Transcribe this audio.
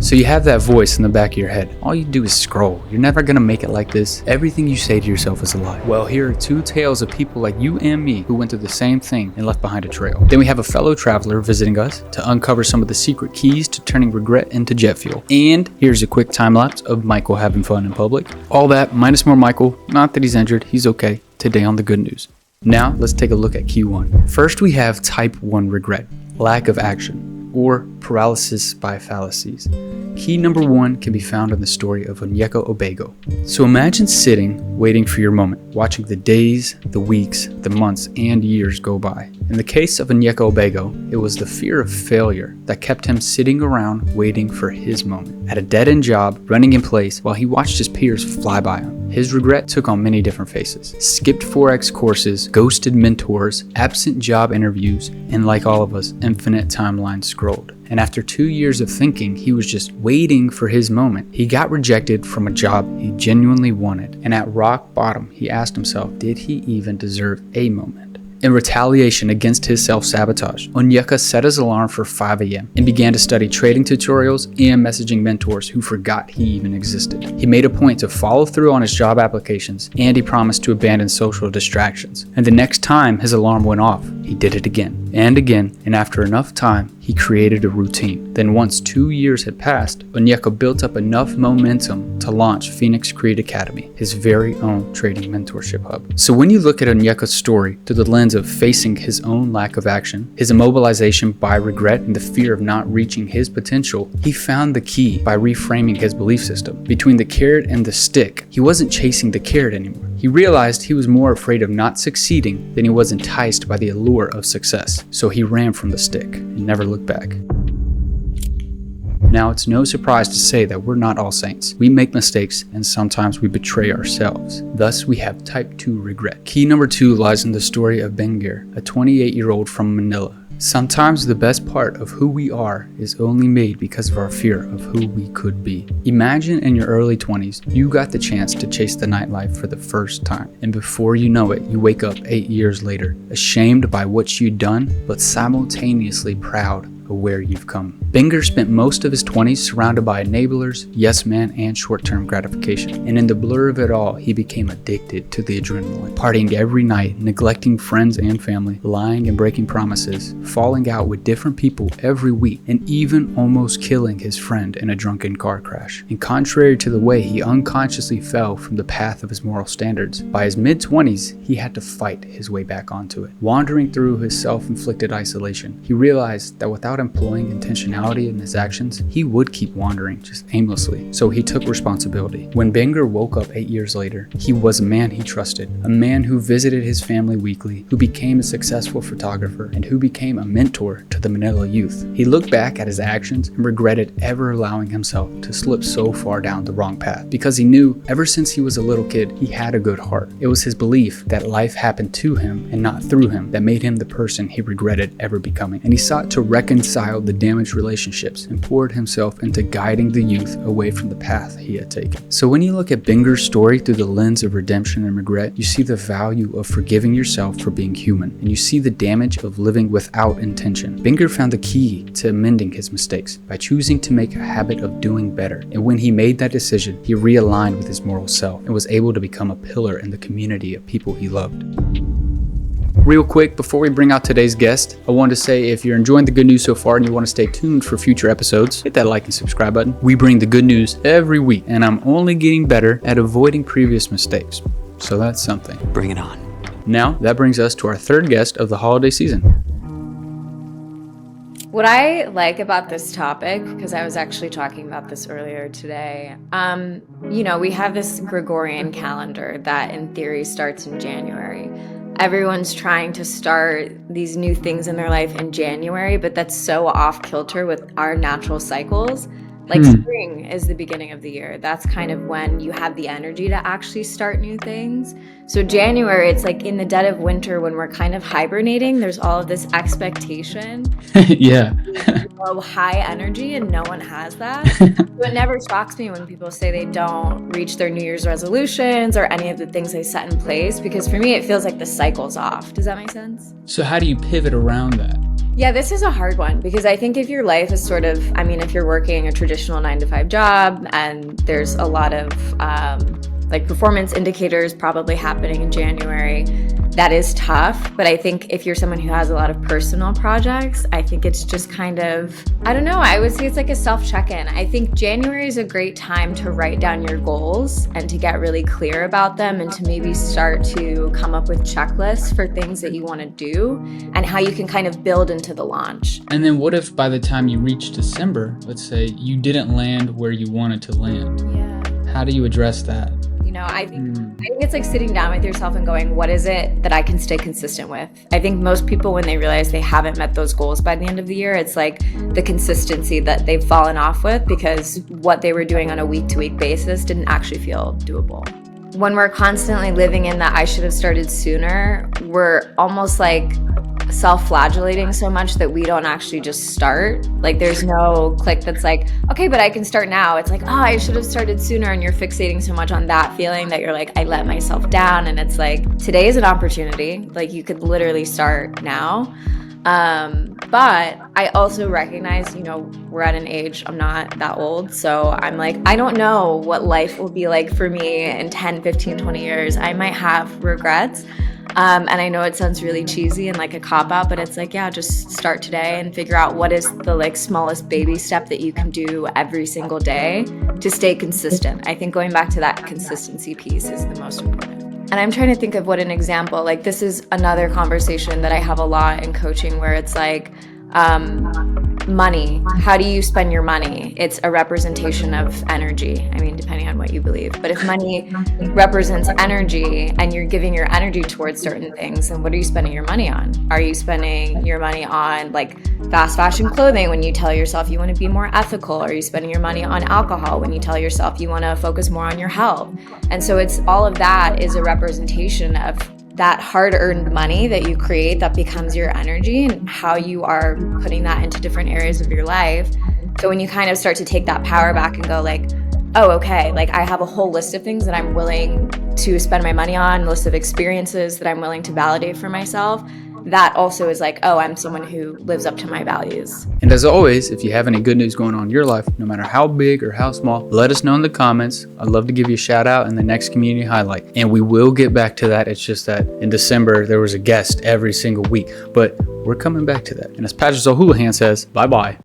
So you have that voice in the back of your head. All you do is scroll. You're never gonna make it like this. Everything you say to yourself is a lie. Well, here are two tales of people like you and me who went through the same thing and left behind a trail. Then we have a fellow traveler visiting us to uncover some of the secret keys to turning regret into jet fuel. And here's a quick time lapse of Michael having fun in public. All that minus more Michael. Not that he's injured, he's okay. Today on the good news. Now let's take a look at key 1. First, we have type 1 regret, lack of action, or paralysis by fallacies. Key number 1 can be found in the story of Onyeka Obego. So imagine sitting, waiting for your moment, watching the days, the weeks, the months, and years go by. In the case of Onyeka Obego, it was the fear of failure that kept him sitting around waiting for his moment. At a dead-end job, running in place, while he watched his peers fly by him. His regret took on many different faces. Skipped Forex courses, ghosted mentors, absent job interviews, and like all of us, infinite timelines scrolled. And after 2 years of thinking he was just waiting for his moment, he got rejected from a job he genuinely wanted. And at rock bottom, he asked himself, did he even deserve a moment? In retaliation against his self-sabotage, Onyeka set his alarm for 5 a.m. and began to study trading tutorials and messaging mentors who forgot he even existed. He made a point to follow through on his job applications, and he promised to abandon social distractions. And the next time his alarm went off, he did it again, and after enough time, he created a routine. Then once 2 years had passed, Onyeka built up enough momentum to launch Phoenix Creed Academy, his very own trading mentorship hub. So when you look at Onyeka's story through the lens of facing his own lack of action, his immobilization by regret, and the fear of not reaching his potential, he found the key by reframing his belief system. Between the carrot and the stick, he wasn't chasing the carrot anymore. He realized he was more afraid of not succeeding than he was enticed by the allure of success. So he ran from the stick and never looked back. Now, it's no surprise to say that we're not all saints. We make mistakes, and sometimes we betray ourselves. Thus, we have type 2 regret. Key number 2 lies in the story of Bengir, a 28-year-old from Manila. Sometimes the best part of who we are is only made because of our fear of who we could be. Imagine in your early 20s, you got the chance to chase the nightlife for the first time. And before you know it, you wake up 8 years later, ashamed by what you'd done, but simultaneously proud of where you've come. Bengir spent most of his 20s surrounded by enablers, yes men, and short-term gratification. And in the blur of it all, he became addicted to the adrenaline, partying every night, neglecting friends and family, lying and breaking promises, falling out with different people every week, and even almost killing his friend in a drunken car crash. And contrary to the way he unconsciously fell from the path of his moral standards, by his mid-20s, he had to fight his way back onto it. Wandering through his self-inflicted isolation, he realized that without employing intentionality in his actions, he would keep wandering just aimlessly. So he took responsibility. When Bengir woke up 8 years later, he was a man he trusted, a man who visited his family weekly, who became a successful photographer, and who became a mentor to the Manila youth. He looked back at his actions and regretted ever allowing himself to slip so far down the wrong path, because he knew ever since he was a little kid, he had a good heart. It was his belief that life happened to him and not through him that made him the person he regretted ever becoming. And he sought to reconcile the damaged relationships and poured himself into guiding the youth away from the path he had taken. So when you look at Bengir's story through the lens of redemption and regret, you see the value of forgiving yourself for being human, and you see the damage of living without intention. Bengir found the key to amending his mistakes by choosing to make a habit of doing better. And when he made that decision, he realigned with his moral self and was able to become a pillar in the community of people he loved. Real quick, before we bring out today's guest, I wanted to say if you're enjoying the good news so far and you want to stay tuned for future episodes, hit that like and subscribe button. We bring the good news every week, and I'm only getting better at avoiding previous mistakes. So that's something. Bring it on. Now, that brings us to our third guest of the holiday season. What I like about this topic, because I was actually talking about this earlier today, we have this Gregorian calendar that in theory starts in January. Everyone's trying to start these new things in their life in January, but that's so off kilter with our natural cycles. Like spring is the beginning of the year. That's kind of when you have the energy to actually start new things. So January, it's like in the dead of winter when we're kind of hibernating, there's all of this expectation. Yeah. High energy, and no one has that. So it never shocks me when people say they don't reach their New Year's resolutions or any of the things they set in place, because for me, it feels like the cycle's off. Does that make sense? So how do you pivot around that? Yeah, this is a hard one because I think if your life is sort of, I mean, if you're working a traditional 9 to 5 job and there's a lot of like performance indicators probably happening in January, that is tough. But I think if you're someone who has a lot of personal projects, I think it's just kind of, I don't know, I would say it's like a self check-in. I think January is a great time to write down your goals and to get really clear about them and to maybe start to come up with checklists for things that you want to do and how you can kind of build into the launch. And then what if by the time you reach December, let's say you didn't land where you wanted to land? Yeah. How do you address that? You know, I think it's like sitting down with yourself and going, what is it that I can stay consistent with? I think most people, when they realize they haven't met those goals by the end of the year, it's like the consistency that they've fallen off with because what they were doing on a week-to-week basis didn't actually feel doable. When we're constantly living in that I should have started sooner, we're almost like self-flagellating so much that we don't actually just start. Like there's no click that's like, okay, but I can start now. It's like, oh, I should have started sooner. And you're fixating so much on that feeling that you're like, I let myself down. And it's like, today is an opportunity. Like you could literally start now. But I also recognize, you know, we're at an age, I'm not that old. So I'm like, I don't know what life will be like for me in 10, 15, 20 years. I might have regrets. And I know it sounds really cheesy and like a cop-out, but it's like, yeah, just start today and figure out what is the like smallest baby step that you can do every single day to stay consistent. I think going back to that consistency piece is the most important. And I'm trying to think of what an example, like this is another conversation that I have a lot in coaching where it's like, money. How do you spend your money? It's a representation of energy. I mean, depending on what you believe. But if money represents energy and you're giving your energy towards certain things, then what are you spending your money on? Are you spending your money on like fast fashion clothing when you tell yourself you want to be more ethical? Are you spending your money on alcohol when you tell yourself you want to focus more on your health? And so it's all of that is a representation of that hard-earned money that you create that becomes your energy and how you are putting that into different areas of your life. So when you kind of start to take that power back and go like, oh, okay, like I have a whole list of things that I'm willing to spend my money on, a list of experiences that I'm willing to validate for myself. That also is like, oh, I'm someone who lives up to my values. And as always, if you have any good news going on in your life, no matter how big or how small, let us know in the comments. I'd love to give you a shout out in the next community highlight. And we will get back to that. It's just that in December, there was a guest every single week, but we're coming back to that. And as Patrick O'Houlihan says, bye-bye.